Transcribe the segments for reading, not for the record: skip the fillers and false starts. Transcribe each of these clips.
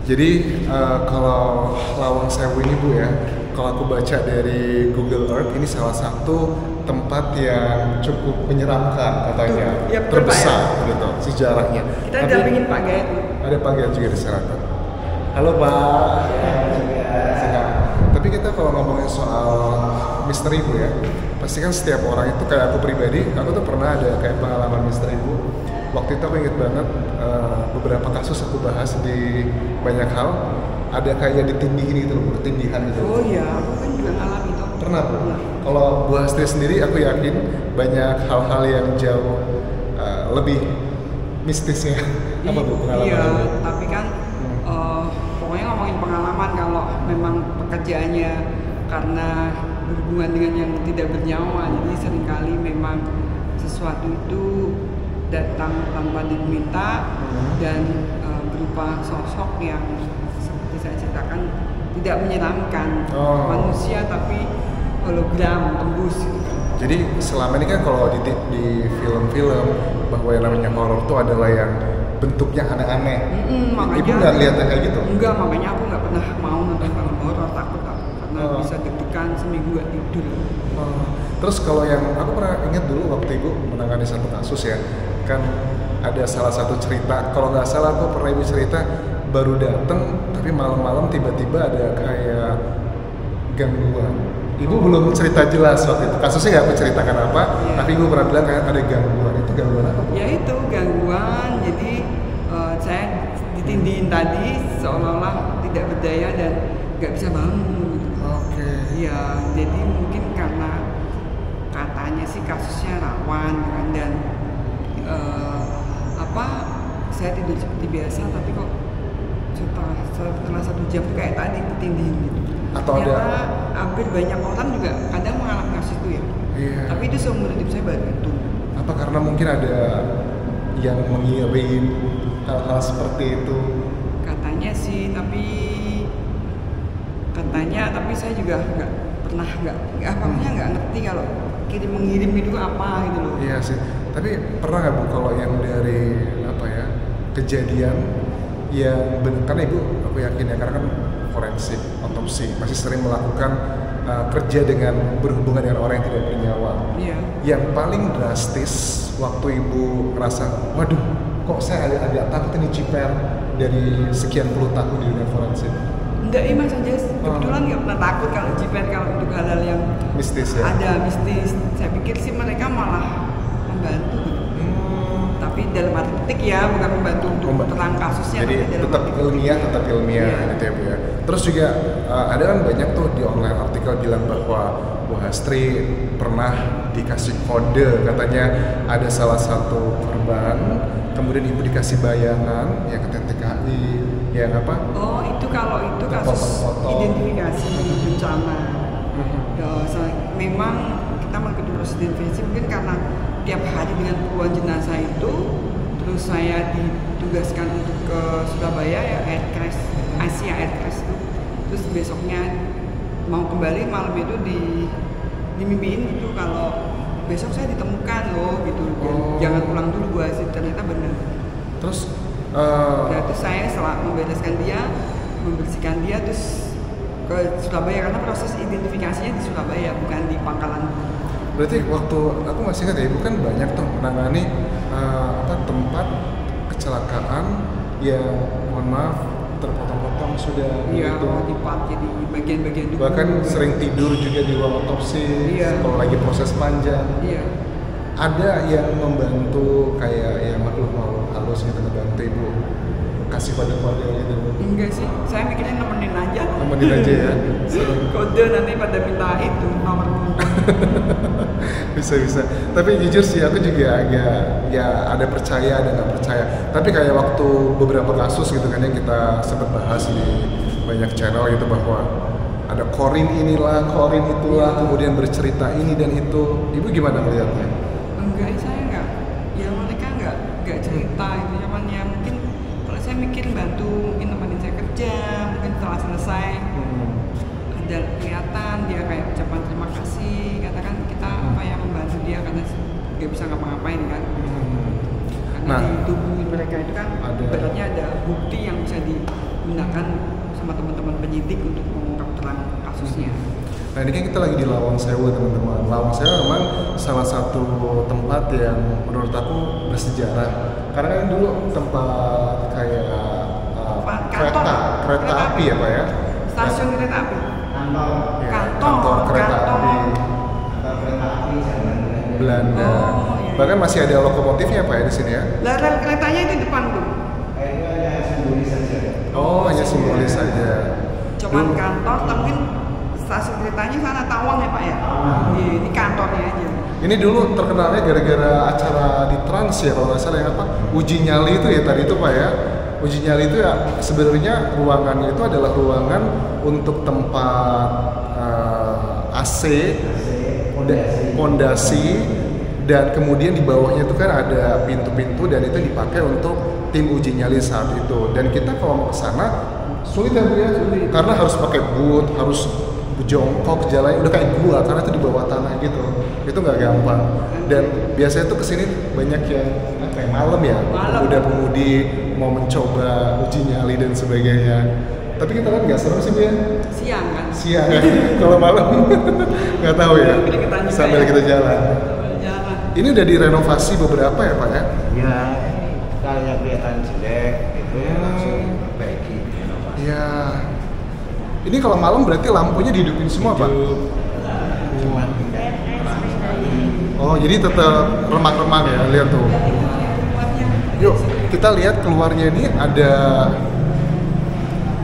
Jadi kalau Lawang Sewu ini Bu ya, kalau aku baca dari Google Earth ini salah satu tempat yang cukup menyeramkan katanya, Ya, terbesar gitu sejarahnya. Kita dampingin Pak Gayat. Ada Pak Gayat juga di sana. Halo Pak. Sehat. Tapi kita kalau ngomongin soal misteri Bu ya, pasti kan setiap orang itu kayak aku pribadi, aku tuh pernah ada kayak pengalaman misteri Bu. Waktu itu aku inget banget beberapa kasus aku bahas di banyak hal, ada kayak ditindihin gitu loh, tindihan gitu. Oh iya, aku kan juga ngalamin itu. Pernah Bu? Kalau Bu Hastri sendiri aku yakin banyak hal-hal yang jauh lebih mistis ya. Apa Bu pengalaman? Iya, Bu? tapi kan pokoknya ngomongin pengalaman kalau memang pekerjaannya karena berhubungan dengan yang tidak bernyawa, jadi seringkali memang sesuatu itu datang tanpa diminta dan berupa sosok yang seperti saya ceritakan tidak menyeramkan manusia tapi hologram tembus gitu. Jadi selama ini kan kalau di film-film bahwa yang namanya horor itu adalah yang bentuknya aneh-aneh. Ibu nggak lihat kayak gitu? Enggak, makanya aku nggak pernah mau nonton film horor, takut aku karena bisa deg-degan seminggu gak tidur. Terus kalau yang aku pernah ingat dulu waktu Ibu menangani satu kasus ya, kan ada salah satu cerita, kalau nggak salah aku pernah Ibu cerita baru dateng tapi malam-malam tiba-tiba ada kayak gangguan. Ibu belum cerita jelas waktu itu, kasusnya nggak aku ceritakan apa, tapi Ibu pernah bilang kayak ada gangguan. Itu gangguan apa? Ya itu gangguan, jadi saya ditindihin tadi seolah-olah tidak berdaya dan nggak bisa bangun. Oke. Ya, jadi mungkin karena katanya sih kasusnya rawan kan, dan saya tidur seperti biasa tapi kok setelah 1 jam kayak tadi ditindihin gitu. Atau ternyata hampir banyak orang juga kadang mengalami kasus itu ya. Iya. Tapi itu seumur hidup saya baru itu. Apa karena mungkin ada yang mengirim hal-hal seperti itu? Katanya sih, tapi saya juga nggak pernah nggak ngerti kalau mengirim itu apa gitu loh. Iya sih. Tapi pernah nggak Bu kalau yang dari apa ya kejadian yang karena Ibu aku yakin ya karena kan forensik, otopsi masih sering melakukan kerja dengan berhubungan dengan orang yang tidak bernyawa. Iya. Yang paling drastis waktu Ibu merasa, waduh, kok saya agak takut ini jiper dari sekian puluh tahun di dunia forensik. Enggak, Mas Anjas. Kebetulan nggak pernah takut kalau jiper, kalau untuk hal-hal yang mistis ya. Ada mistis. Saya pikir sih mereka malah membantu. Tapi dalam arti petik ya, bukan membantu untuk terang kasusnya. Jadi tetap ilmiah gitu ya Bu ya. Terus juga ada kan banyak tuh di online artikel bilang bahwa Bu Hastri pernah dikasih kode, katanya ada salah satu korban, kemudian Ibu dikasih bayangan yang ke TKI, yang apa? Oh itu kalau itu kasus identifikasi bencana. Memang kita mengikuti proses identifikasi mungkin karena tiap hari dengan puluhan jenazah itu, terus saya ditugaskan untuk ke Surabaya ya, Asia Air Crash itu, terus besoknya mau kembali malam itu dimimpiin gitu kalau besok saya ditemukan loh gitu, jangan pulang dulu Bu Hasim, ternyata benar. Terus terus saya setelah membereskan dia, membersihkan dia, terus ke Surabaya karena proses identifikasinya di Surabaya bukan di Pangkalan. Berarti waktu aku masih ingat ya Ibu kan banyak tuh menangani tempat kecelakaan yang mohon maaf terpotong-potong sudah Iya, gitu. dipat jadi bagian-bagian tubuh. Bahkan sering tidur juga di ruang otopsi. Iya. Kalau lagi proses panjang. Iya. Ada yang membantu kayak yang makhluk halus gitu ngebantu Ibu kasih kode-kode gitu. Enggak sih, saya mikirnya nemenin aja. Nemenin aja ya. Kode nanti pada minta itu nomor bisa. Tapi jujur sih aku juga agak ya ada percaya ada nggak percaya. Tapi kayak waktu beberapa kasus gitu kan yang kita sempat bahas di banyak channel gitu bahwa ada korin inilah, korin itulah, kemudian bercerita ini dan itu. Ibu gimana melihatnya? Enggak, saya enggak. Ya mereka enggak cerita itu, cuman ya mungkin kalau saya mikir bantu, mungkin nemenin saya kerja, mungkin setelah selesai ada kelihatan dia kayak ucapan terima kasih, katakan kita membantu dia karena nggak bisa ngapa-ngapain kan. Karena di tubuh mereka itu kan beratnya ada bukti yang bisa digunakan sama teman-teman penyidik untuk mengungkap terang kasusnya. Nah ini kan kita lagi di Lawang Sewu teman-teman. Lawang Sewu memang salah satu tempat yang menurut aku bersejarah. Karena kan dulu tempat kayak kereta api ya Pak ya? Stasiun kereta api. Kantor kereta api Belanda. Bahkan masih ada lokomotifnya Pak ya di sini ya? Rel keretanya itu depan tuh. Oh hanya simbolis saja. Cuman kantor, tapi stasiun keretanya sana Tawang ya Pak ya? Ini kantornya aja. Ini dulu terkenalnya gara-gara acara di Trans ya kalau nggak salah yang apa? Uji nyali itu ya tadi itu Pak ya? Uji nyali itu ya sebenarnya ruangannya itu adalah ruangan untuk tempat AC, pondasi, dan kemudian di bawahnya itu kan ada pintu-pintu dan itu dipakai untuk tim uji nyali saat itu. Dan kita kalau mau ke sana sulit ya Bu ya? Karena harus pakai boot, harus jongkok jalannya udah kayak gua karena itu di bawah tanah gitu. Itu nggak gampang. Dan biasanya tuh kesini banyak yang kayak malam ya, pemuda-pemudi mau mencoba uji nyali dan sebagainya. Tapi kita kan nggak serem sih Bu ya? Siang kan? Siang kan? Kalau malam nggak tahu ya. Sambil kita jalan. Ini udah direnovasi beberapa ya Pak ya? Ya, kalau yang kelihatan jelek itu langsung diperbaiki. Ya. Ini kalau malam berarti lampunya dihidupin semua Pak? Cuman Oh, jadi tetap remang-remang ya, lihat tuh. Yuk, kita lihat keluarnya ini ada.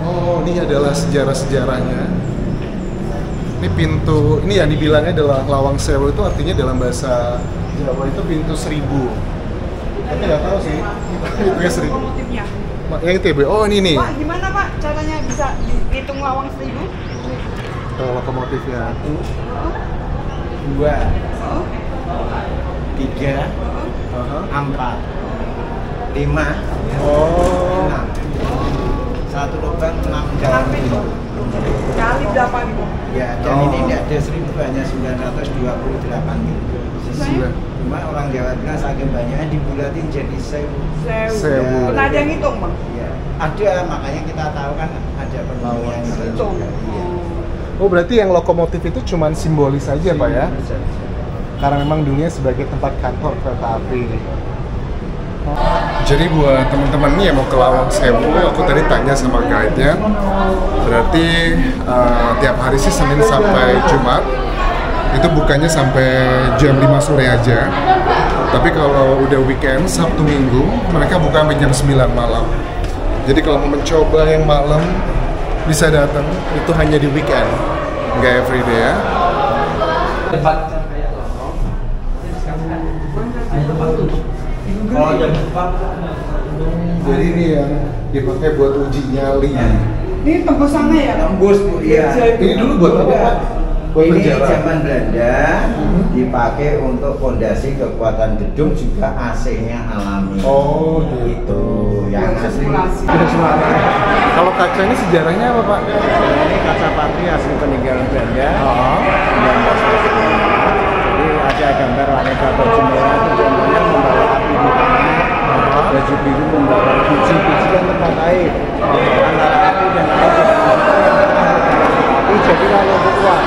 Oh, ini adalah sejarah-sejarahnya. Ini pintu, ini yang dibilangnya adalah Lawang Sewu itu artinya dalam bahasa Jawa itu pintu 1000. Tapi nggak tahu sih, itu ya 1000. Lokomotifnya. Yang ITB, oh ini nih. Pak, gimana Pak caranya bisa dihitung Lawang 1000? Lokomotifnya. 2, 3, 4, 5, Oh. 6. Satu lubang 6 jalan itu. Kali berapa gitu? Ya, dan ini tidak ada 1000, hanya 928 gitu. Sudah. Cuma orang Jawa Tengah saking banyaknya dibulatin jadi sewu. Sewu. Pernah ada yang ngitung Bang? Iya, ada, makanya kita tahu kan ada penumpang yang Hitung. Iya. Oh, berarti yang lokomotif itu cuma simbolis saja Pak ya? Karena memang dunia sebagai tempat kantor kereta api. Jadi buat teman-teman nih yang mau ke Lawang Sewu, aku tadi tanya sama guide-nya. Berarti tiap hari sih Senin sampai Jumat itu bukannya sampai jam 5 sore aja. Tapi kalau udah weekend, Sabtu Minggu, mereka buka sampai jam 9 malam. Jadi kalau mau mencoba yang malam bisa datang, itu hanya di weekend, nggak everyday ya. Kalau jam 4 Jadi ini yang dipakai buat uji nyali. Ini tembusannya ya? tembus Bu, iya. Ini dulu buat apa Pak? Buat Ini penjara? zaman Belanda dipakai untuk fondasi kekuatan gedung, juga AC-nya alami. Oh gitu. Yang asli. Kalau kaca ini sejarahnya apa Pak? Ini kaca patri asli peninggalan Belanda. Jadi ada gambar wanita baju merah itu contohnya membawa api di tangan, baju biru membawa biji-biji yang tempat air, antara api dan air. Ini jadi kalau kuat.